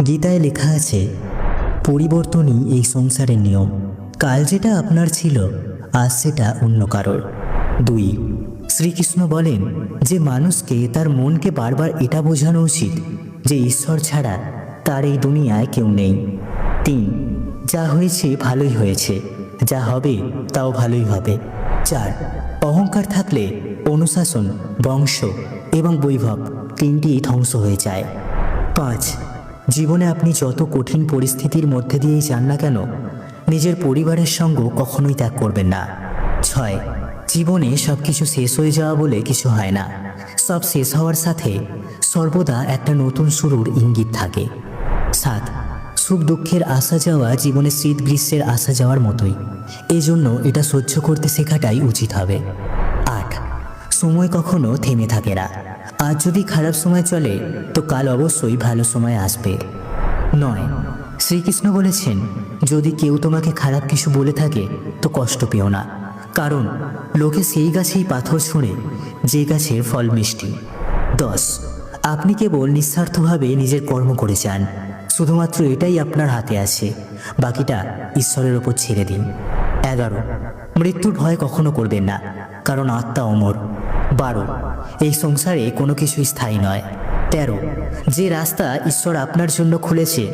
গীতায় লেখা আছে, পরিবর্তনই এই সংসারের নিয়ম। কাল যেটা আপনার ছিল, আজ সেটা অন্য কারোর। 2, শ্রীকৃষ্ণ বলেন যে মানুষকে তার মনকে বারবার এটা বোঝানো উচিত যে ঈশ্বর ছাড়া তার এই দুনিয়ায় কেউ নেই। 3, যা হয়েছে ভালোই হয়েছে, যা হবে তাও ভালোই হবে। 4, অহংকার থাকলে অনুশাসন, বংশ এবং বৈভব তিনটিই ধ্বংস হয়ে যায়। 5, জীবনে আপনি যত কঠিন পরিস্থিতির মধ্যে দিয়েই যান না কেন, নিজের পরিবারের সঙ্গ কখনোই ত্যাগ করবেন না। 6, জীবনে সব কিছু শেষ হয়ে যাওয়া বলে কিছু হয় না। সব শেষ হওয়ার সাথে সর্বদা একটা নতুন শুরুর ইঙ্গিত থাকে। 7, সুখ দুঃখের আসা যাওয়া জীবনে শীত গ্রীষ্মের আসা যাওয়ার মতোই, এজন্য এটা সহ্য করতে শেখাটাই উচিত হবে। 8, সময় কখনো থেমে থাকে না। আজ যদি খারাপ সময় চলে তো কাল অবশ্যই ভালো সময় আসবে। 9, শ্রীকৃষ্ণ বলেছেন, যদি কেউ তোমাকে খারাপ কিছু বলে থাকে তো কষ্ট পেও না, কারণ লোকে সেই গাছেই পাথর ছোঁড়ে যে গাছের ফল মিষ্টি। 10, আপনি কেবল নিঃস্বার্থভাবে নিজের কর্ম করে যান, শুধুমাত্র এটাই আপনার হাতে আছে, বাকিটা ঈশ্বরের ওপর ছেড়ে দিন। 11, মৃত্যুর ভয় কখনো করবেন না, কারণ আত্মা অমর। 12, এই সংসারে কোনো কিছুই স্থায়ী নয়। 13, যে রাস্তা ঈশ্বর আপনার জন্য খুলেছে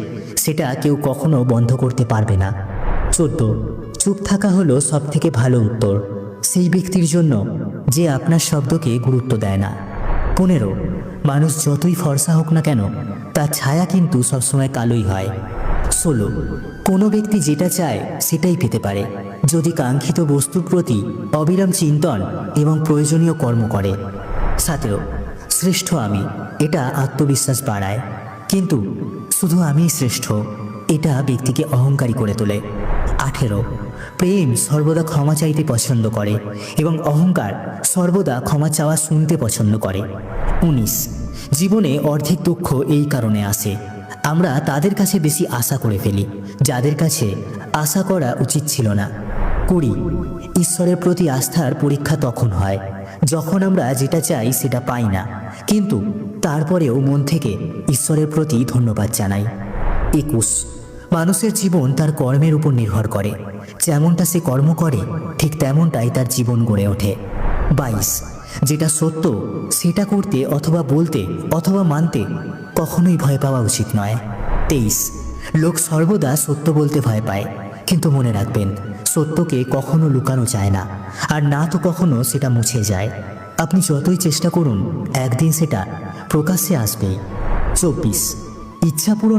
সেটা কেউ কখনো বন্ধ করতে পারবে না। 14, চুপ থাকা হলো সব থেকে ভালো উত্তর সেই ব্যক্তির জন্য যে আপনার শব্দকে গুরুত্ব দেয় না। 15, মানুষ যতই ফর্সা হোক না কেন, তার ছায়া কিন্তু সবসময় কালোই হয়। 16, কোনো ব্যক্তি যেটা চায় সেটাই পেতে পারে যদি কাঙ্ক্ষিত বস্তুর প্রতি অবিরাম চিন্তন এবং প্রয়োজনীয় কর্ম করে। 17, শ্রেষ্ঠ আমি, এটা আত্মবিশ্বাস বাড়ায়, কিন্তু শুধু আমিই শ্রেষ্ঠ এটা ব্যক্তিকে অহংকারী করে তোলে। 18, প্রেম সর্বদা ক্ষমা চাইতে পছন্দ করে এবং অহংকার সর্বদা ক্ষমা চাওয়া শুনতে পছন্দ করে। 19, জীবনে অর্ধেক দুঃখ এই কারণে আসে, আমরা তাদের কাছে বেশি আশা করে ফেলি যাদের কাছে আশা করা উচিত ছিল না। 20, ঈশ্বরের প্রতি আস্থার পরীক্ষা তখন হয় যখন আমরা যেটা চাই সেটা পাই না, কিন্তু তারপরেও মন থেকে ঈশ্বরের প্রতি ধন্যবাদ জানাই। 21, মানুষের জীবন তার কর্মের উপর নির্ভর করে, যেমনটা সে কর্ম করে ঠিক তেমনটাই তার জীবন গড়ে ওঠে। 22, যেটা সত্য সেটা করতে অথবা বলতে অথবা মানতে কখনোই ভয় পাওয়া উচিত নয়। 23, লোক সর্বদা সত্য বলতে ভয় পায়, কিন্তু মনে রাখবেন সত্যকে কখনো লুকানো যায় না, আর না তো কখনো সেটা মুছে যায়। আপনি যতই চেষ্টা করুন একদিন সেটা প্রকাশ্যে আসবেই। 24, ইচ্ছা পূরণ